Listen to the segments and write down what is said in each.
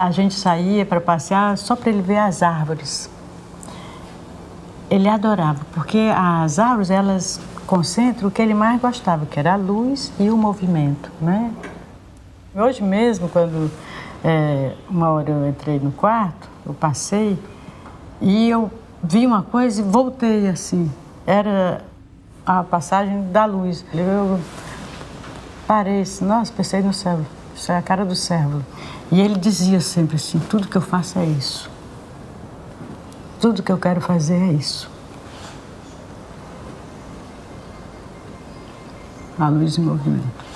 A gente saía para passear só para ele ver as árvores. Ele adorava, porque as árvores, elas concentram o que ele mais gostava, que era a luz e o movimento, né? Hoje mesmo, quando uma hora eu entrei no quarto, eu passei e eu vi uma coisa e voltei assim. Era a passagem da luz. Eu parei assim, nossa, pensei no céu, isso é a cara do cérebro. E ele dizia sempre assim, tudo que eu faço é isso. Tudo que eu quero fazer é isso. A luz em movimento.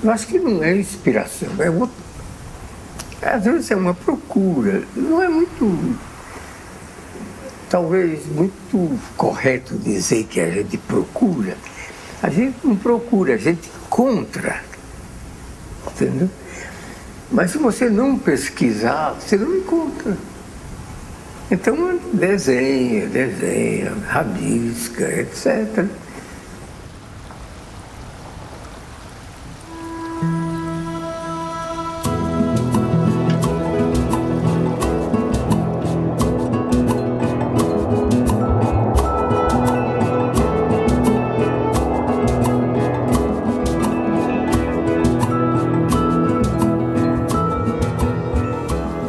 Eu acho que não é inspiração, às vezes é uma procura. Não é muito, talvez, muito correto dizer que a gente procura. A gente não procura, a gente encontra, entendeu? Mas se você não pesquisar, você não encontra. Então desenha, rabisca, etc.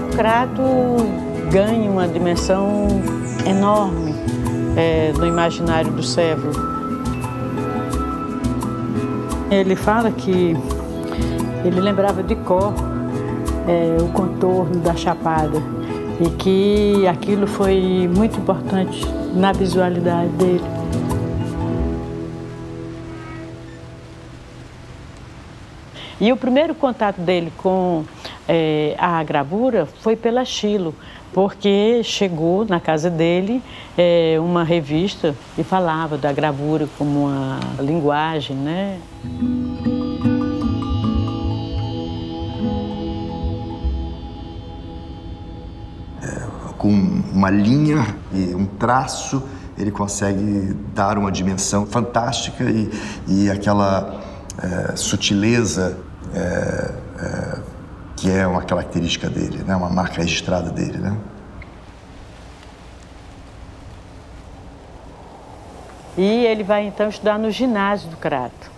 O Crato ganha uma dimensão enorme no imaginário do Sérvulo. Ele fala que ele lembrava de cor o contorno da Chapada e que aquilo foi muito importante na visualidade dele. E o primeiro contato dele com a gravura foi pela Chilo, porque chegou na casa dele uma revista e falava da gravura como uma linguagem, né? Com uma linha e um traço, ele consegue dar uma dimensão fantástica e aquela sutileza que é uma característica dele, né? Uma marca registrada dele, né? E ele vai então estudar no ginásio do Crato.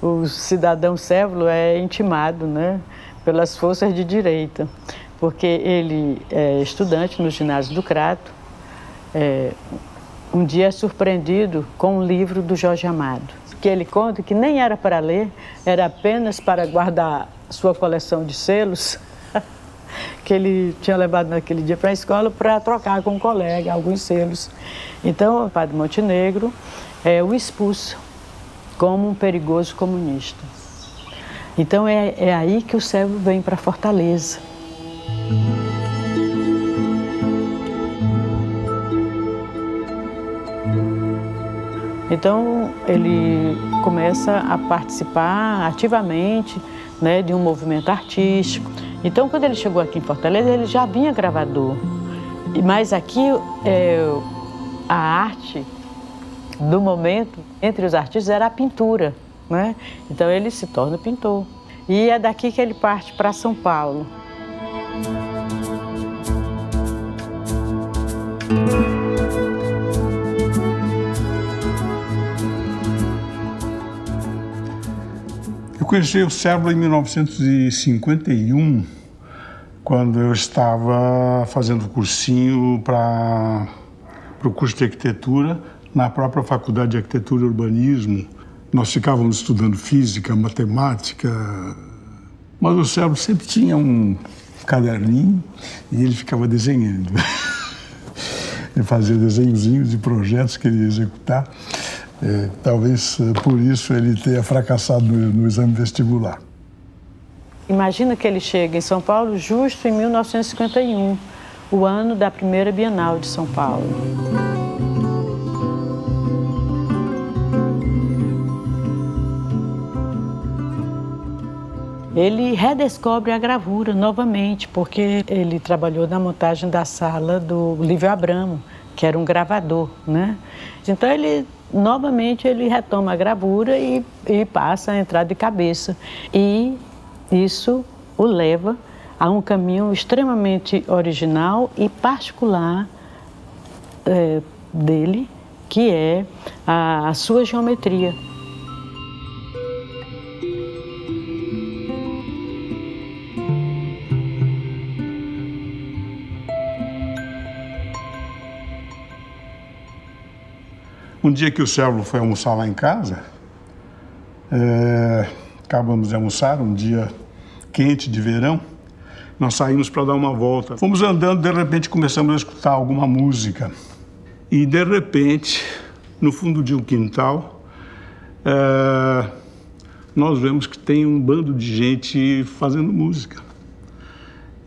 O cidadão Sérvulo é intimado, né, pelas forças de direita, porque ele é estudante no ginásio do Crato. Um dia é surpreendido com um livro do Jorge Amado, que ele conta que nem era para ler, era apenas para guardar sua coleção de selos, que ele tinha levado naquele dia para a escola para trocar com um colega alguns selos. Então, o padre Montenegro o expulsa como um perigoso comunista. Então, é aí que o Sérvulo vem para Fortaleza. Então, ele começa a participar ativamente, né, de um movimento artístico. Então, quando ele chegou aqui em Fortaleza, ele já vinha gravador. Mas aqui, a arte do momento, entre os artistas, era a pintura, né? Então, ele se torna pintor. E é daqui que ele parte para São Paulo. Eu conheci o Cérbolo em 1951, quando eu estava fazendo cursinho para o curso de arquitetura na própria Faculdade de Arquitetura e Urbanismo. Nós ficávamos estudando física, matemática, mas o Cérbolo sempre tinha um caderninho e ele ficava desenhando. Ele fazia desenhozinhos de projetos que ele ia executar. Talvez por isso ele tenha fracassado no exame vestibular. Imagina que ele chega em São Paulo justo em 1951, o ano da primeira Bienal de São Paulo. Ele redescobre a gravura novamente, porque ele trabalhou na montagem da sala do Lívio Abramo, que era um gravador, né? Então novamente ele retoma a gravura e passa a entrar de cabeça. E isso o leva a um caminho extremamente original e particular dele, que é a sua geometria. Um dia que o Cérbolo foi almoçar lá em casa, acabamos de almoçar, um dia quente de verão, nós saímos para dar uma volta. Fomos andando, de repente começamos a escutar alguma música. E de repente, no fundo de um quintal, nós vemos que tem um bando de gente fazendo música.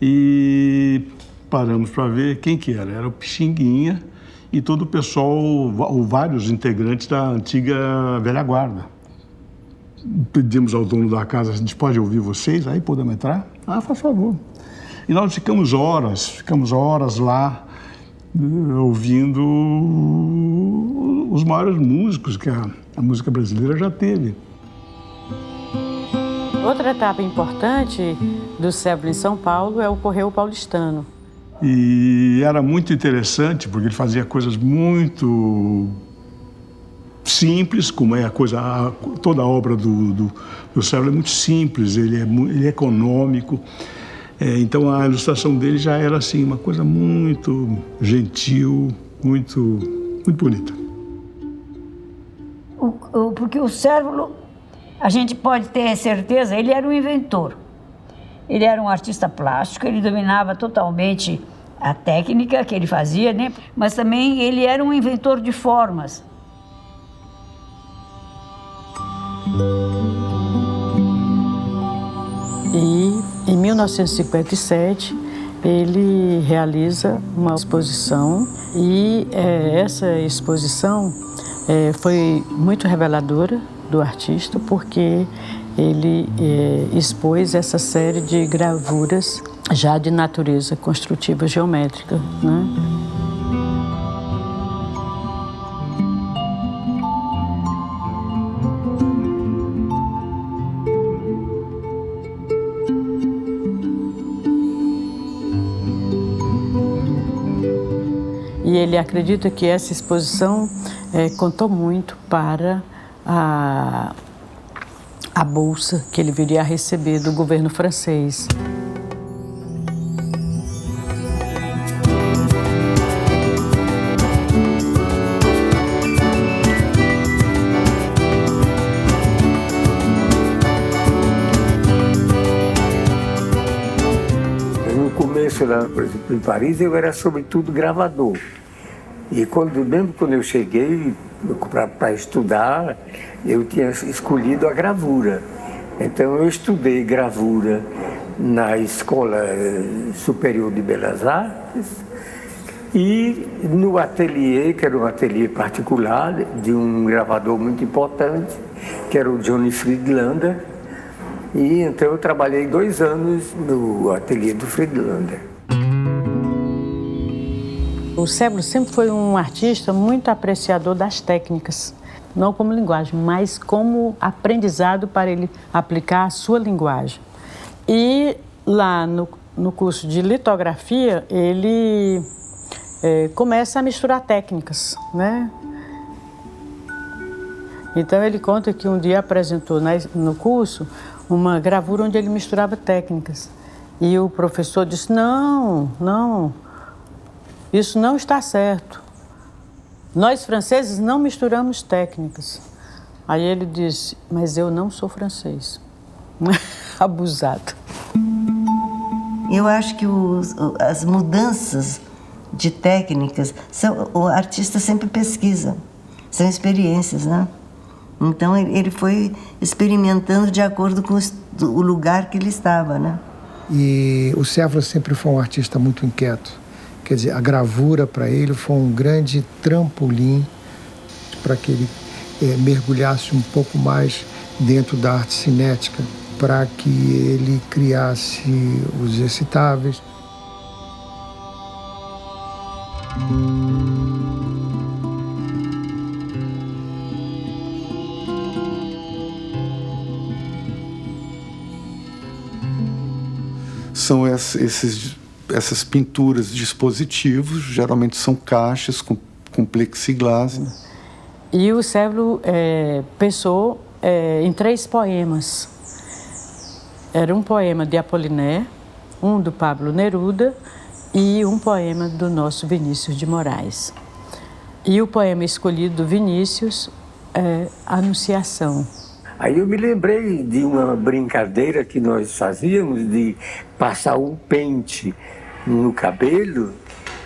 E paramos para ver quem que era. Era o Pixinguinha e todo o pessoal, ou vários integrantes da antiga velha guarda. Pedimos ao dono da casa, a gente pode ouvir vocês? Aí podemos entrar? Ah, faz favor. E nós ficamos horas lá, ouvindo os maiores músicos que a música brasileira já teve. Outra etapa importante do Cérbolo em São Paulo é o Correio Paulistano. E era muito interessante, porque ele fazia coisas muito simples, como é toda a obra do Cérbolo é muito simples, ele é econômico. Então a ilustração dele já era assim, uma coisa muito gentil, muito bonita. Porque o Cérbolo, a gente pode ter certeza, ele era um inventor. Ele era um artista plástico, ele dominava totalmente a técnica que ele fazia, né? Mas também ele era um inventor de formas. E em 1957 ele realiza uma exposição e essa exposição foi muito reveladora do artista, porque ele expôs essa série de gravuras já de natureza construtiva geométrica, né? E ele acredita que essa exposição contou muito para a bolsa que ele viria a receber do governo francês. No começo, lá, por exemplo, em Paris, eu era sobretudo gravador. E mesmo quando eu cheguei para estudar, eu tinha escolhido a gravura. Então eu estudei gravura na Escola Superior de Belas Artes e no ateliê, que era um ateliê particular de um gravador muito importante, que era o Johnny Friedlander. E então eu trabalhei 2 anos no ateliê do Friedlander. O Cérbolo sempre foi um artista muito apreciador das técnicas, não como linguagem, mas como aprendizado para ele aplicar a sua linguagem. E lá no curso de litografia, ele começa a misturar técnicas, né? Então ele conta que um dia apresentou no curso uma gravura onde ele misturava técnicas. E o professor disse, não, isso não está certo. Nós franceses não misturamos técnicas. Aí ele disse, mas eu não sou francês. Abusado. Eu acho que as mudanças de técnicas, o artista sempre pesquisa, são experiências, né? Então ele foi experimentando de acordo com o lugar que ele estava, né? E o Sèvres sempre foi um artista muito inquieto. Quer dizer, a gravura para ele foi um grande trampolim para que ele mergulhasse um pouco mais dentro da arte cinética, para que ele criasse os excitáveis. São essas pinturas dispositivos, geralmente são caixas com plexiglas. E o Sèvres pensou em 3 poemas. Era um poema de Apollinaire, um do Pablo Neruda e um poema do nosso Vinícius de Moraes. E o poema escolhido do Vinícius é Anunciação. Aí eu me lembrei de uma brincadeira que nós fazíamos de passar um pente no cabelo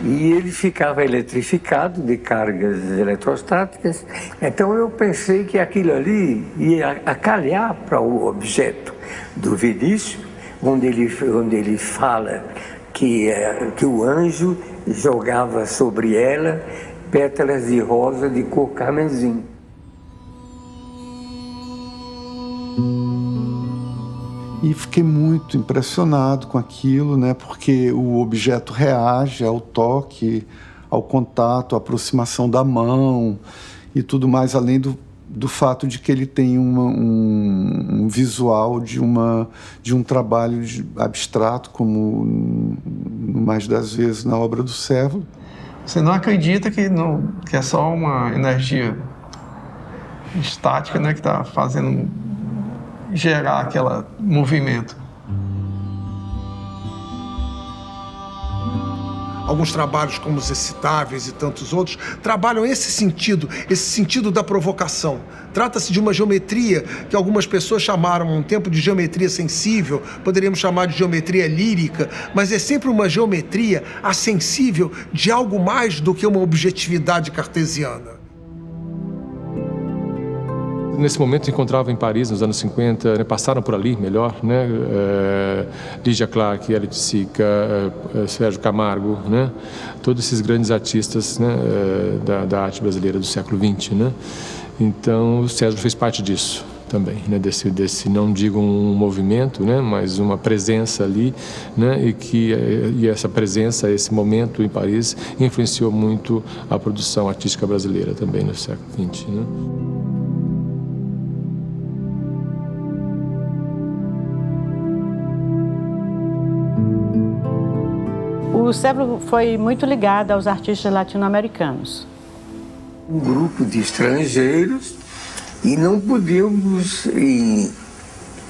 e ele ficava eletrificado de cargas eletrostáticas. Então eu pensei que aquilo ali ia acalhar para o objeto do Vinícius, onde ele fala que o anjo jogava sobre ela pétalas de rosa de cor carmesim. E fiquei muito impressionado com aquilo, né? Porque o objeto reage ao toque, ao contato, à aproximação da mão e tudo mais, além do fato de que ele tem um visual de um trabalho abstrato, como mais das vezes na obra do Sèvres. Você não acredita que é só uma energia estática, né, que está fazendo gerar aquele movimento. Alguns trabalhos, como os excitáveis e tantos outros, trabalham esse sentido da provocação. Trata-se de uma geometria que algumas pessoas chamaram há um tempo de geometria sensível, poderíamos chamar de geometria lírica, mas é sempre uma geometria acessível de algo mais do que uma objetividade cartesiana. Nesse momento, se encontrava em Paris, nos anos 50, né, passaram por ali, melhor, né, Lydia Clark, Hélio de Sica, Sérgio Camargo, né, todos esses grandes artistas, né, da arte brasileira do século XX. Né. Então, o Sèvres fez parte disso também, né, desse não digo um movimento, né, mas uma presença ali, né, e essa presença, esse momento em Paris, influenciou muito a produção artística brasileira também no século XX. Né. O Sèvres foi muito ligado aos artistas latino-americanos. Um grupo de estrangeiros e não podíamos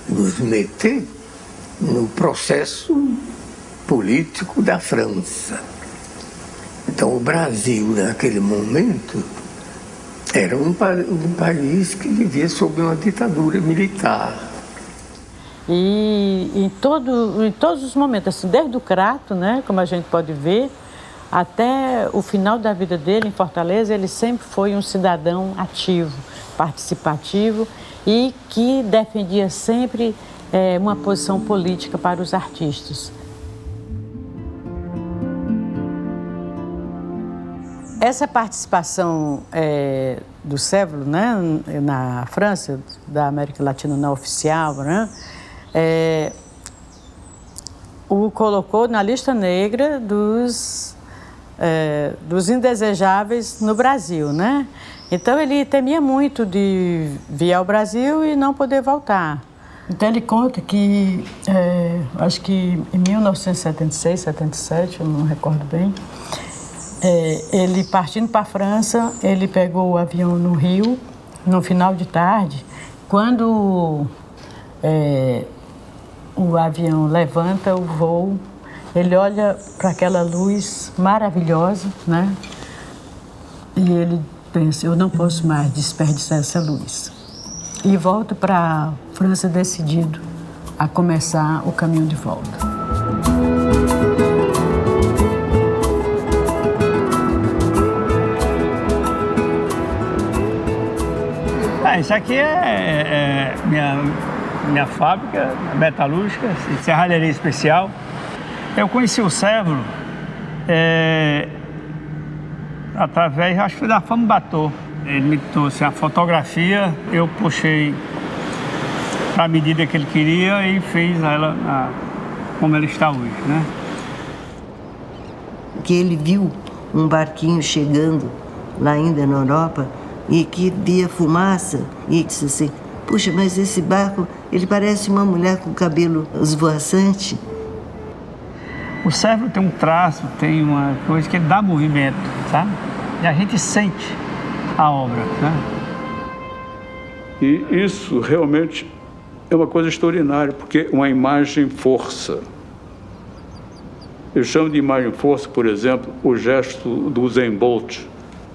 nos meter no processo político da França. Então o Brasil, naquele momento, era um país que vivia sob uma ditadura militar. E em todos os momentos, assim, desde o Crato, né, como a gente pode ver, até o final da vida dele em Fortaleza, ele sempre foi um cidadão ativo, participativo e que defendia sempre uma posição política para os artistas. Essa participação do Sèvres, né, na França, da América Latina não oficial, né, o colocou na lista negra dos indesejáveis no Brasil, né? Então ele temia muito de vir ao Brasil e não poder voltar. Então ele conta que, acho que em 1976, 77, eu não recordo bem, ele partindo para a França, ele pegou o avião no Rio no final de tarde, quando o avião levanta o voo, ele olha para aquela luz maravilhosa, né? E ele pensa, eu não posso mais desperdiçar essa luz. E volta para a França decidido a começar o caminho de volta. Isso aqui é minha fábrica metalúrgica, serralheria especial. Eu conheci o Sérvulo através, acho que foi da Fama Batô. Ele me trouxe a fotografia, eu puxei para a medida que ele queria e fiz ela como ela está hoje, né? Que ele viu um barquinho chegando lá ainda na Europa e que via fumaça e disse assim, puxa, mas esse barco, ele parece uma mulher com cabelo esvoaçante. O Sérvulo tem um traço, tem uma coisa que ele dá movimento, sabe? E a gente sente a obra, né? E isso realmente é uma coisa extraordinária, porque uma imagem força. Eu chamo de imagem força, por exemplo, o gesto do Usain Bolt,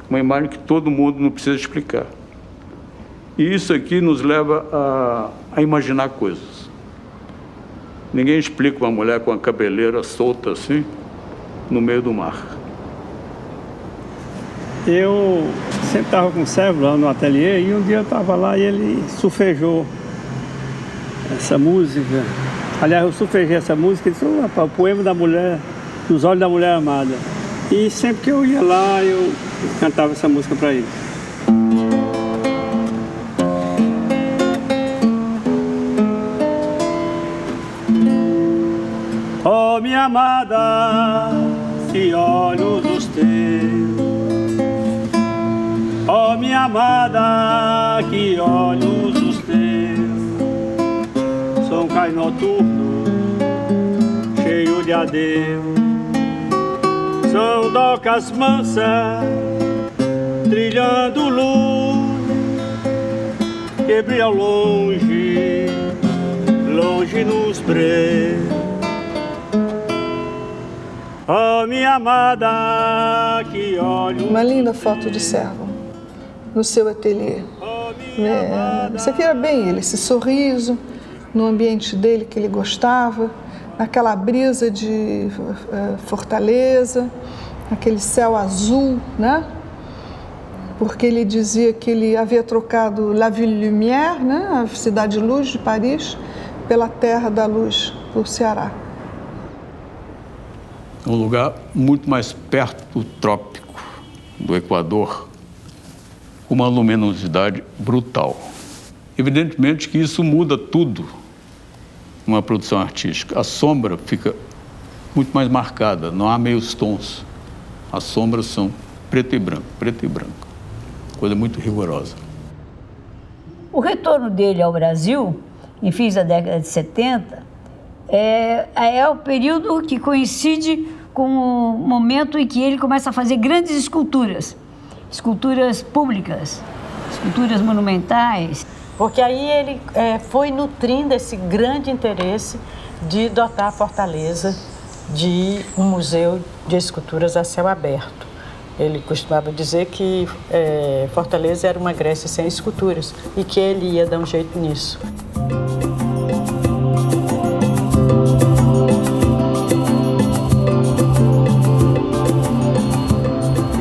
uma imagem que todo mundo não precisa explicar. E isso aqui nos leva a imaginar coisas. Ninguém explica uma mulher com a cabeleira solta assim, no meio do mar. Eu sempre estava com o Sérvulo lá no ateliê e um dia eu estava lá e ele solfejou essa música. Aliás, eu solfejei essa música e disse, o poema da mulher, dos olhos da mulher amada. E sempre que eu ia lá, eu cantava essa música para ele. Oh, minha amada, que olhos os teus. Oh, minha amada, que olhos os teus. São cais noturno, cheio de adeus. São docas mansas, trilhando luz, que brilham longe, longe nos breu. Oh, minha amada, que olhos... Uma linda foto de Sérvulo no seu ateliê. Isso aqui era bem ele, esse sorriso, no ambiente dele que ele gostava, naquela brisa de Fortaleza, aquele céu azul, né? Porque ele dizia que ele havia trocado La Ville Lumière, né? A cidade luz de Paris, pela terra da luz, por Ceará. É um lugar muito mais perto do trópico, do Equador, com uma luminosidade brutal. Evidentemente que isso muda tudo numa produção artística. A sombra fica muito mais marcada, não há meios tons. As sombras são preto e branco, coisa muito rigorosa. O retorno dele ao Brasil, em fins da década de 70, é o período que coincide com o momento em que ele começa a fazer grandes esculturas públicas, esculturas monumentais. Porque aí ele foi nutrindo esse grande interesse de dotar a Fortaleza de um museu de esculturas a céu aberto. Ele costumava dizer que Fortaleza era uma Grécia sem esculturas e que ele ia dar um jeito nisso.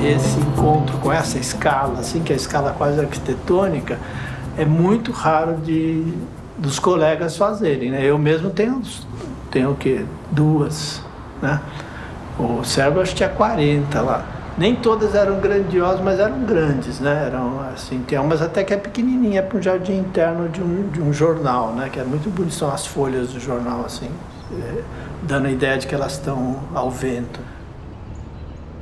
Esse encontro com essa escala, assim, que é a escala quase arquitetônica, é muito raro dos colegas fazerem, né? Eu mesmo tenho o quê? 2, né? O Sérvulo acho que tinha 40 lá. Nem todas eram grandiosas, mas eram grandes, né? Eram assim, tem umas até que é pequenininha para um jardim interno de um jornal, né? Que é muito bonito, são as folhas do jornal, assim, dando a ideia de que elas estão ao vento.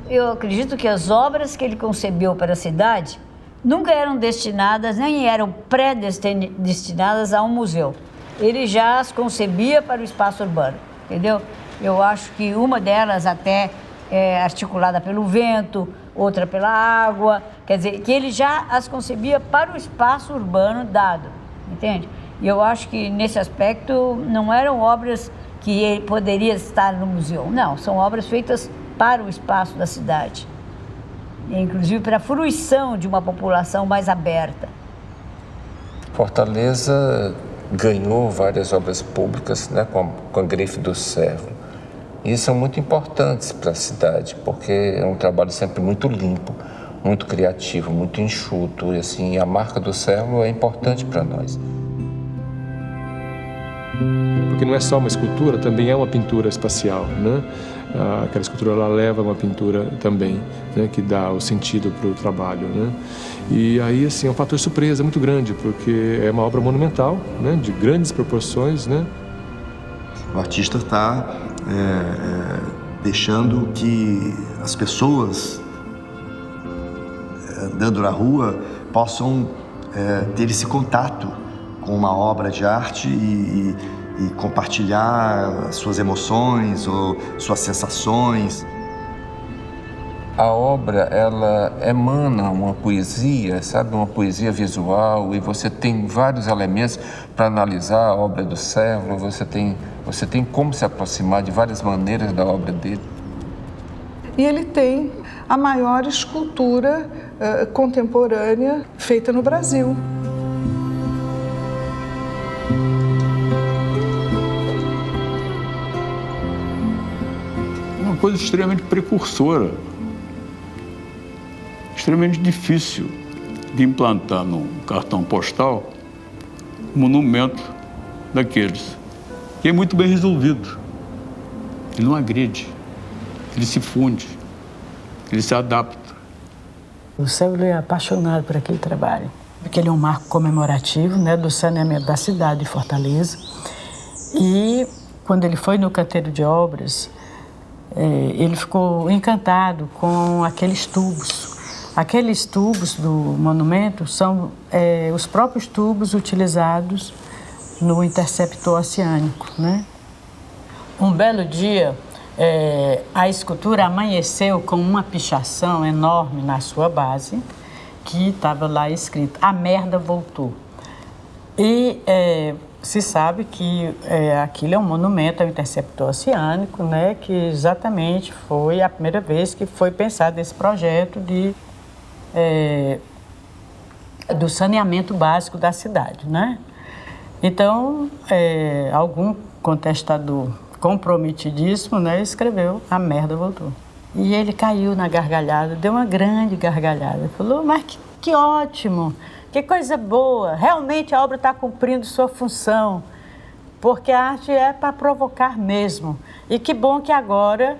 Eu acredito que as obras que ele concebeu para a cidade nunca eram destinadas, nem eram pré-destinadas a um museu. Ele já as concebia para o espaço urbano, entendeu? Eu acho que uma delas até é articulada pelo vento, outra pela água, Quer dizer, que ele já as concebia para o espaço urbano dado, entende? E eu acho que, nesse aspecto, não eram obras que ele poderia estar no museu. Não, são obras feitas para o espaço da cidade. Inclusive para a fruição de uma população mais aberta. Fortaleza ganhou várias obras públicas, né, com a grife do Servo. E são muito importantes para a cidade, porque é um trabalho sempre muito limpo, muito criativo, muito enxuto. E assim, a marca do Servo é importante para nós. Porque não é só uma escultura, também é uma pintura espacial, né? Aquela escultura, ela leva uma pintura também, né, que dá o sentido para o trabalho, né? E aí, assim, é um fator surpresa muito grande, porque é uma obra monumental, né, de grandes proporções, né? O artista está deixando que as pessoas andando na rua possam ter esse contato com uma obra de arte e compartilhar suas emoções ou suas sensações. A obra, ela emana uma poesia, sabe? Uma poesia visual, e você tem vários elementos para analisar a obra do Servo, você tem como se aproximar de várias maneiras da obra dele. E ele tem a maior escultura contemporânea feita no Brasil. Uma coisa extremamente precursora, extremamente difícil de implantar num cartão postal um monumento daqueles. E é muito bem resolvido. Ele não agride, ele se funde, ele se adapta. O Servo é apaixonado por aquele trabalho, porque ele é um marco comemorativo, né, do saneamento da cidade de Fortaleza. E quando ele foi no canteiro de obras, ele ficou encantado com aqueles tubos. Aqueles tubos do monumento são os próprios tubos utilizados no interceptor oceânico, né? Um belo dia, a escultura amanheceu com uma pichação enorme na sua base, que estava lá escrito: "A merda voltou". E se sabe que aquilo é um monumento ao interceptor oceânico, né, que exatamente foi a primeira vez que foi pensado esse projeto do saneamento básico da cidade, né? Então, algum contestador comprometidíssimo, né, escreveu: "A merda voltou". E ele caiu na gargalhada, deu uma grande gargalhada. Falou: "Mas que ótimo! Que coisa boa! Realmente a obra está cumprindo sua função, porque a arte é para provocar mesmo. E que bom que agora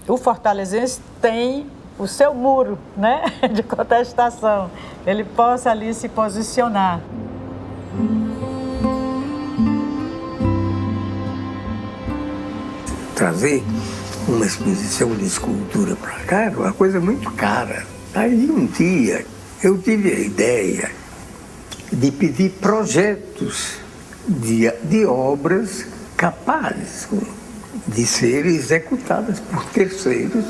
o fortalezense tem o seu muro, né, de contestação. Ele possa ali se posicionar". Trazer uma exposição de escultura para cá era uma coisa muito cara. Aí um dia eu tive a ideia de pedir projetos de obras capazes de serem executadas por terceiros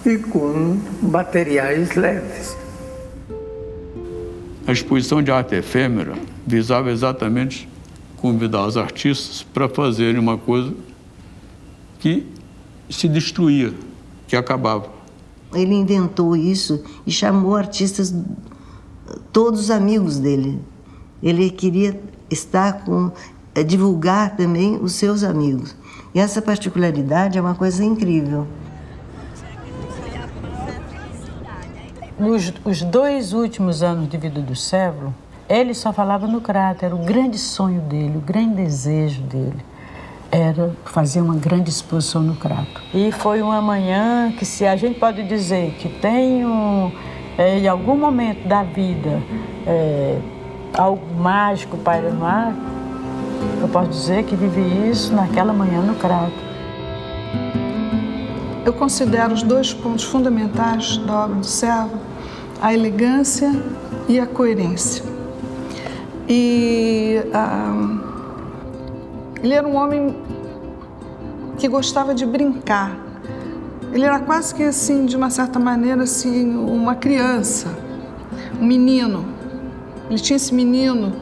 e com materiais leves. A exposição de arte efêmera visava exatamente convidar os artistas para fazerem uma coisa que se destruía, que acabava. Ele inventou isso e chamou artistas, todos os amigos dele. Ele queria divulgar também os seus amigos. E essa particularidade é uma coisa incrível. Nos 2 últimos anos de vida do Servo, ele só falava no crater. Era o grande sonho dele, o grande desejo dele era fazer uma grande exposição no crater. E foi uma manhã que, se a gente pode dizer que tem em algum momento da vida algo mágico paira no ar, eu posso dizer que vivi isso naquela manhã no crater. Eu considero os 2 pontos fundamentais da obra do Servo a elegância e a coerência. E ele era um homem que gostava de brincar. Ele era quase que assim, de uma certa maneira, assim, uma criança, um menino. Ele tinha esse menino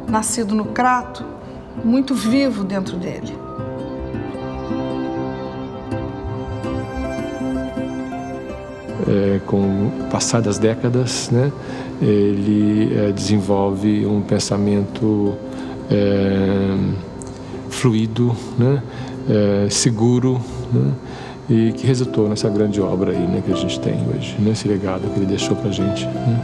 nascido no Crato, muito vivo dentro dele. Com o passar das décadas, né, ele desenvolve um pensamento fluido, né, seguro, né, e que resultou nessa grande obra aí, né, que a gente tem hoje, nesse legado que ele deixou para a gente. Né.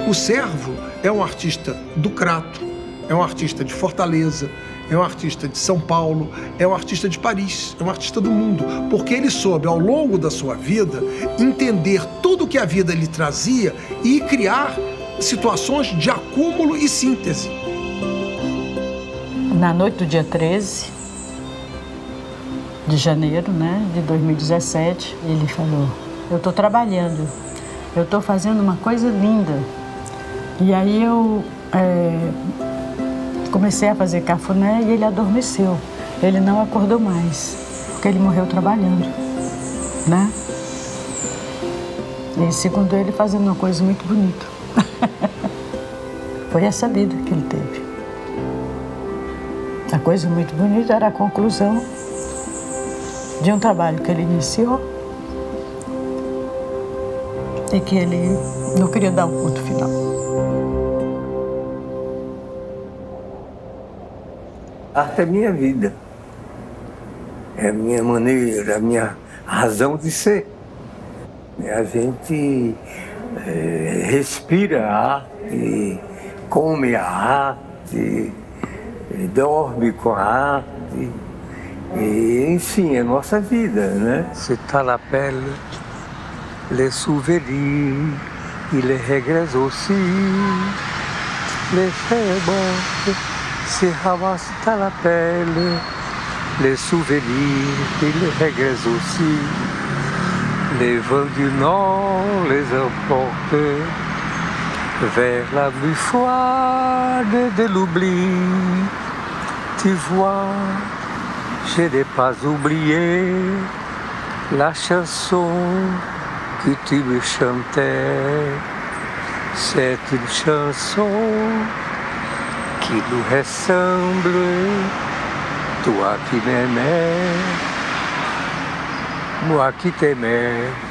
O Servo é um artista do Crato, é um artista de Fortaleza, é um artista de São Paulo, é um artista de Paris, é um artista do mundo, porque ele soube, ao longo da sua vida, entender tudo o que a vida lhe trazia e criar situações de acúmulo e síntese. Na noite do dia 13 de janeiro, né, de 2017, ele falou: eu estou trabalhando, eu estou fazendo uma coisa linda. E aí eu comecei a fazer cafuné e ele adormeceu. Ele não acordou mais, porque ele morreu trabalhando, né? E segundo ele, fazendo uma coisa muito bonita. Foi essa vida que ele teve. A coisa muito bonita era a conclusão de um trabalho que ele iniciou e que ele não queria dar um ponto final. A arte é minha vida, é a minha maneira, a minha razão de ser. A gente respira a arte, come a arte, dorme com a arte, e, enfim, é a nossa vida, né? C'est à la pelle, les souvenirs, il regresse aussi, les faits se ramassent à la pelle, les souvenirs, ils regressent aussi. Les vents du nord les emportent vers la nuit froide de l'oubli. Tu vois, je n'ai pas oublié la chanson que tu me chantais. C'est une chanson qui nous ressemble, toi qui m'aimais, moi qui t'aimais.